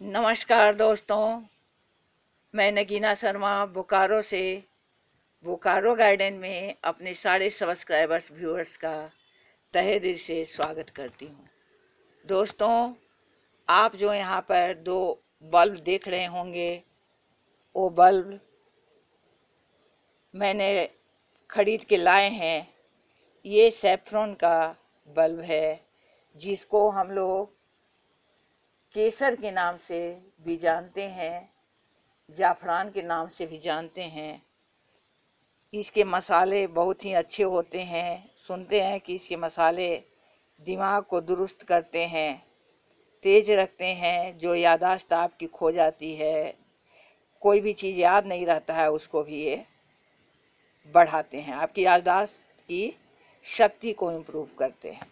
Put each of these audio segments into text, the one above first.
नमस्कार दोस्तों, मैं नगीना शर्मा बोकारो से बोकारो गार्डन में अपने सारे सब्सक्राइबर्स व्यूअर्स का तहे दिल से स्वागत करती हूँ। दोस्तों, आप जो यहाँ पर दो बल्ब देख रहे होंगे, वो बल्ब मैंने खरीद के लाए हैं। ये सैफ्रॉन का बल्ब है, जिसको हम लोग केसर के नाम से भी जानते हैं, जाफरान के नाम से भी जानते हैं। इसके मसाले बहुत ही अच्छे होते हैं। सुनते हैं कि इसके मसाले दिमाग को दुरुस्त करते हैं, तेज रखते हैं। जो याददाश्त आपकी खो जाती है, कोई भी चीज़ याद नहीं रहता है, उसको भी ये बढ़ाते हैं। आपकी याददाश्त की शक्ति को इम्प्रूव करते हैं।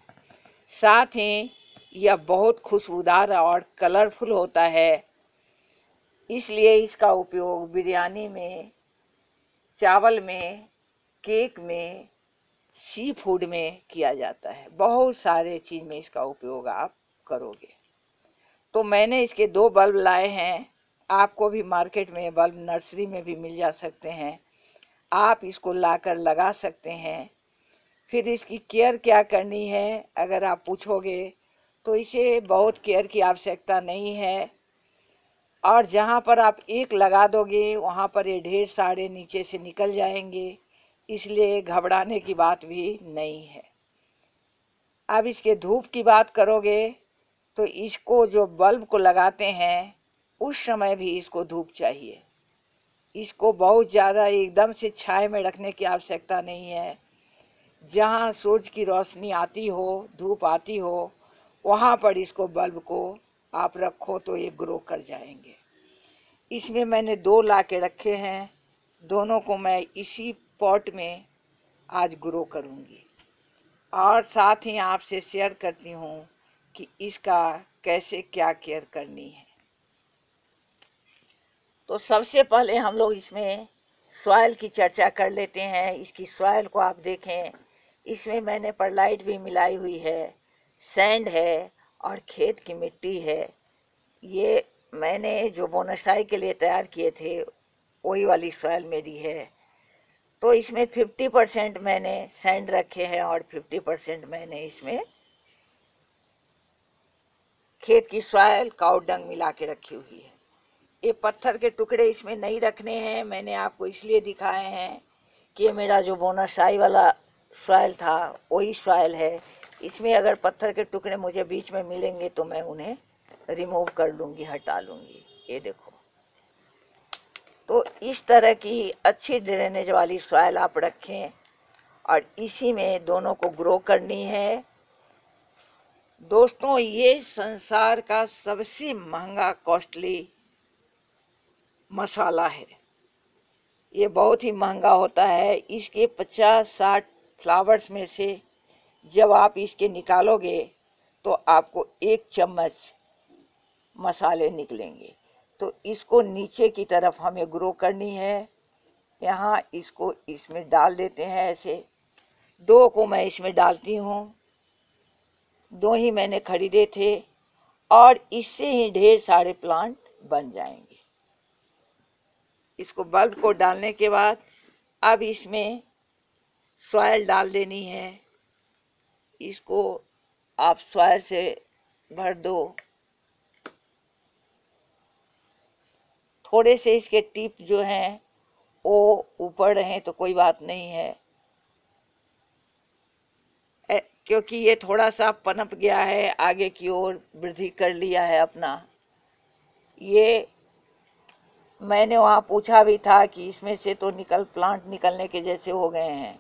साथ ही यह बहुत खुशबूदार और कलरफुल होता है, इसलिए इसका उपयोग बिरयानी में, चावल में, केक में, सी फूड में किया जाता है। बहुत सारे चीज़ में इसका उपयोग आप करोगे। तो मैंने इसके दो बल्ब लाए हैं। आपको भी मार्केट में बल्ब नर्सरी में भी मिल जा सकते हैं। आप इसको लाकर लगा सकते हैं। फिर इसकी केयर क्या करनी है अगर आप पूछोगे, तो इसे बहुत केयर की आवश्यकता नहीं है। और जहाँ पर आप एक लगा दोगे, वहाँ पर ये ढेर सारे नीचे से निकल जाएंगे, इसलिए घबराने की बात भी नहीं है। अब इसके धूप की बात करोगे, तो इसको जो बल्ब को लगाते हैं, उस समय भी इसको धूप चाहिए। इसको बहुत ज़्यादा एकदम से छाया में रखने की आवश्यकता नहीं है। जहाँ सूरज की रोशनी आती हो, धूप आती हो, वहाँ पर इसको बल्ब को आप रखो तो ये ग्रो कर जाएंगे। इसमें मैंने दो ला के रखे हैं। दोनों को मैं इसी पॉट में आज ग्रो करूँगी और साथ ही आपसे शेयर करती हूँ कि इसका कैसे क्या केयर करनी है। तो सबसे पहले हम लोग इसमें सॉइल की चर्चा कर लेते हैं। इसकी सॉइल को आप देखें, इसमें मैंने परलाइट भी मिलाई हुई है, सैंड है और खेत की मिट्टी है। ये मैंने जो बोनसाई के लिए तैयार किए थे, वही वाली सॉइल मेरी है। तो इसमें 50% मैंने सैंड रखे हैं और 50% मैंने इसमें खेत की सॉइल, काऊ डंग मिला के रखी हुई है। ये पत्थर के टुकड़े इसमें नहीं रखने हैं। मैंने आपको इसलिए दिखाए हैं कि ये मेरा जो बोनसाई वाला सॉइल था, वही सॉइल है। इसमें अगर पत्थर के टुकड़े मुझे बीच में मिलेंगे तो मैं उन्हें रिमूव कर लूँगी, हटा लूँगी। ये देखो, तो इस तरह की अच्छी ड्रेनेज वाली सॉइल आप रखें और इसी में दोनों को ग्रो करनी है। दोस्तों, ये संसार का सबसे महंगा कॉस्टली मसाला है। ये बहुत ही महंगा होता है। इसके 50-60 फ्लावर्स में से जब आप इसके निकालोगे तो आपको 1 चम्मच मसाले निकलेंगे। तो इसको नीचे की तरफ हमें ग्रो करनी है। यहाँ इसको इसमें डाल देते हैं। ऐसे दो को मैं इसमें डालती हूँ। दो ही मैंने खरीदे थे और इससे ही ढेर सारे प्लांट बन जाएंगे। इसको बल्ब को डालने के बाद अब इसमें सॉइल डाल देनी है। इसको आप सॉइल से भर दो। थोड़े से इसके टिप जो हैं वो ऊपर रहें तो कोई बात नहीं है, क्योंकि ये थोड़ा सा पनप गया है, आगे की ओर वृद्धि कर लिया है अपना। ये मैंने वहाँ पूछा भी था कि इसमें से तो प्लांट निकलने के जैसे हो गए हैं।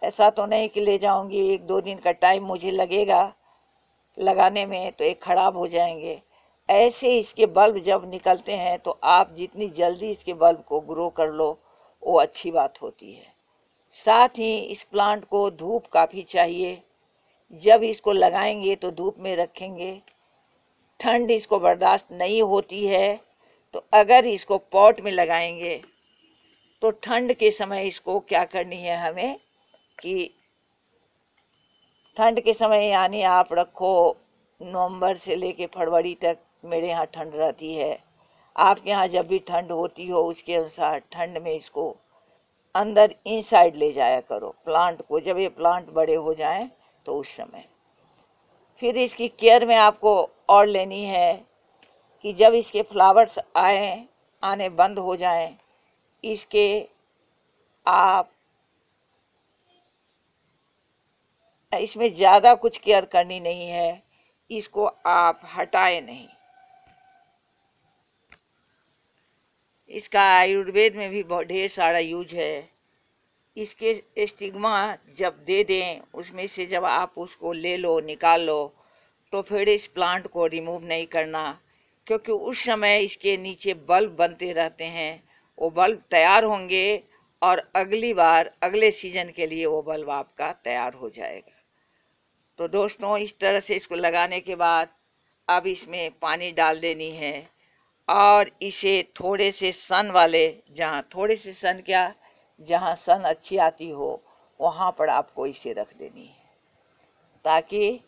ऐसा तो नहीं कि ले जाऊंगी, 1-2 दिन का टाइम मुझे लगेगा लगाने में, तो ये खराब हो जाएंगे। ऐसे इसके बल्ब जब निकलते हैं तो आप जितनी जल्दी इसके बल्ब को ग्रो कर लो, वो अच्छी बात होती है। साथ ही इस प्लांट को धूप काफ़ी चाहिए। जब इसको लगाएंगे तो धूप में रखेंगे। ठंड इसको बर्दाश्त नहीं होती है, तो अगर इसको पॉट में लगाएंगे तो ठंड के समय इसको क्या करनी है हमें कि ठंड के समय यानी आप रखो नवंबर से लेके फरवरी तक मेरे यहाँ ठंड रहती है, आपके यहाँ जब भी ठंड होती हो उसके अनुसार ठंड में इसको अंदर इनसाइड ले जाया करो प्लांट को। जब ये प्लांट बड़े हो जाएं तो उस समय फिर इसकी केयर में आपको और लेनी है कि जब इसके फ्लावर्स आने बंद हो जाएं, इसके आप इसमें ज़्यादा कुछ केयर करनी नहीं है, इसको आप हटाए नहीं। इसका आयुर्वेद में भी बहुत ढेर सारा यूज है। इसके स्टिग्मा जब दे दें उसमें से जब आप उसको ले लो निकाल लो तो फिर इस प्लांट को रिमूव नहीं करना, क्योंकि उस समय इसके नीचे बल्ब बनते रहते हैं। वो बल्ब तैयार होंगे और अगली बार अगले सीजन के लिए वो बल्ब आपका तैयार हो जाएगा। तो दोस्तों, इस तरह से इसको लगाने के बाद अब इसमें पानी डाल देनी है और इसे थोड़े से सन वाले, जहाँ थोड़े से सन क्या, जहाँ सन अच्छी आती हो वहाँ पर आपको इसे रख देनी है, ताकि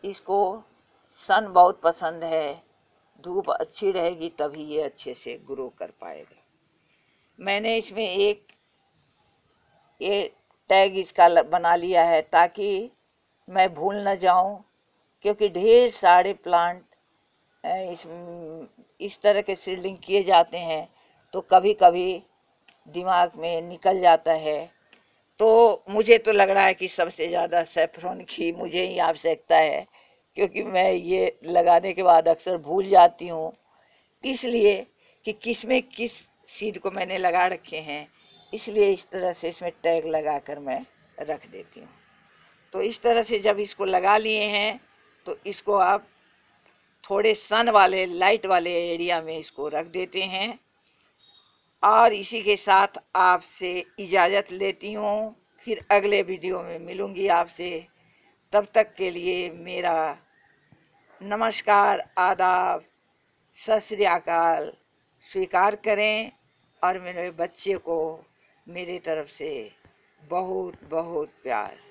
इसको सन बहुत पसंद है। धूप अच्छी रहेगी तभी ये अच्छे से ग्रो कर पाएगा। मैंने इसमें एक ये टैग इसका बना लिया है ताकि मैं भूल न जाऊं, क्योंकि ढेर सारे प्लांट इस तरह के सीडलिंग किए जाते हैं तो कभी कभी दिमाग में निकल जाता है। तो मुझे तो लग रहा है कि सबसे ज़्यादा सैफरन की मुझे ही आवश्यकता है, क्योंकि मैं ये लगाने के बाद अक्सर भूल जाती हूँ, इसलिए कि किस में किस सीड को मैंने लगा रखे हैं, इसलिए इस तरह से इसमें टैग लगा कर मैं रख देती हूँ। तो इस तरह से जब इसको लगा लिए हैं तो इसको आप थोड़े सन वाले लाइट वाले एरिया में इसको रख देते हैं। और इसी के साथ आपसे इजाज़त लेती हूँ, फिर अगले वीडियो में मिलूँगी आपसे। तब तक के लिए मेरा नमस्कार, आदाब, सत श्री अकाल स्वीकार करें और मेरे बच्चे को मेरे तरफ से बहुत बहुत प्यार।